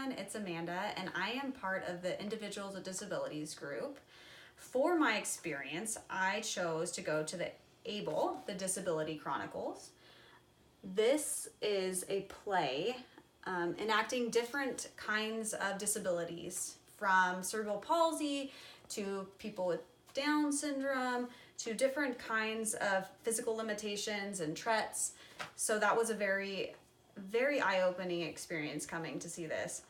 everyone. It's Amanda, and I am part of the Individuals with Disabilities group. For my experience, I chose to go to the ABLE, the Disability Chronicles. This is a play enacting different kinds of disabilities, from cerebral palsy to people with Down syndrome to different kinds of physical limitations and TRETs. So that was a very eye-opening experience coming to see this.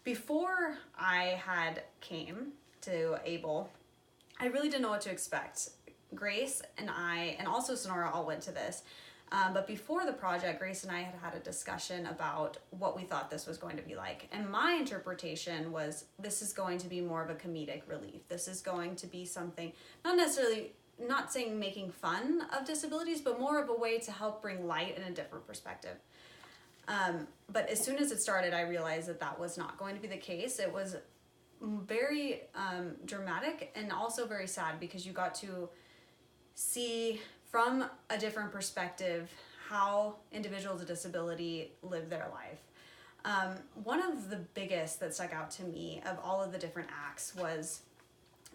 Before I had came to ABLE, I really didn't know what to expect. Grace and I, and also Sonora, all went to this. But before the project, Grace and I had a discussion about what we thought this was going to be like. And my interpretation was, this is going to be more of a comedic relief. This is going to be something, not saying making fun of disabilities, but more of a way to help bring light and a different perspective. But as soon as it started, I realized that was not going to be the case. It was very dramatic and also very sad, because you got to see from a different perspective how individuals with disability live their life. One of the biggest that stuck out to me of all of the different acts was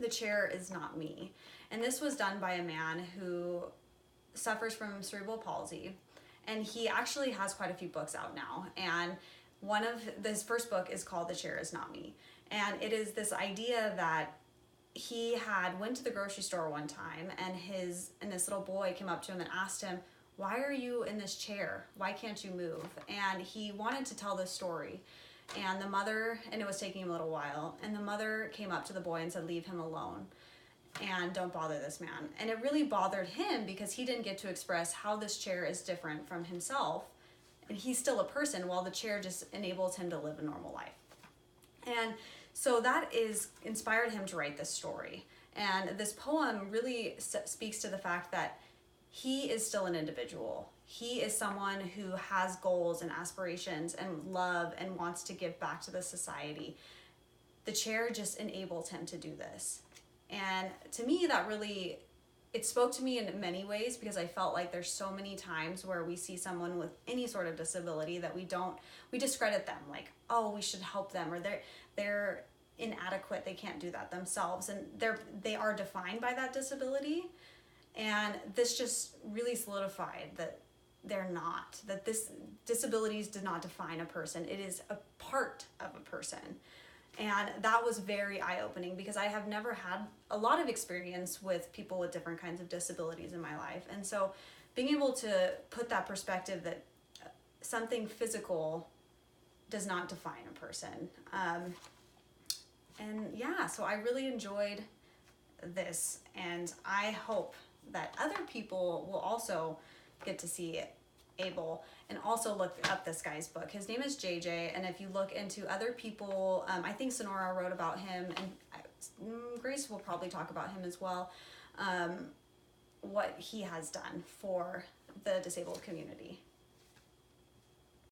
"The Chair Is Not Me." And this was done by a man who suffers from cerebral palsy. And he actually has quite a few books out now. And his first book is called "The Chair Is Not Me." And it is this idea that he went to the grocery store one time, and this little boy came up to him and asked him, "Why are you in this chair? Why can't you move?" And he wanted to tell this story. And it was taking him a little while. And the mother came up to the boy and said, "Leave him alone and don't bother this man." And it really bothered him, because he didn't get to express how this chair is different from himself. And he's still a person, while the chair just enables him to live a normal life. And so that inspired him to write this story. And this poem really speaks to the fact that he is still an individual. He is someone who has goals and aspirations and love and wants to give back to the society. The chair just enables him to do this. And to me, it spoke to me in many ways, because I felt like there's so many times where we see someone with any sort of disability that we discredit them, like, oh, we should help them, or they're inadequate, they can't do that themselves, and they are defined by that disability. And this just really solidified that they're not, that this disabilities did not define a person. It is a part of a person. And that was very eye-opening, because I have never had a lot of experience with people with different kinds of disabilities in my life. And so being able to put that perspective that something physical does not define a person. So I really enjoyed this, and I hope that other people will also get to see ABLE and also look up this guy's book. His name is JJ, and if you look into other people, I think Sonora wrote about him, and Grace will probably talk about him as well, what he has done for the disabled community.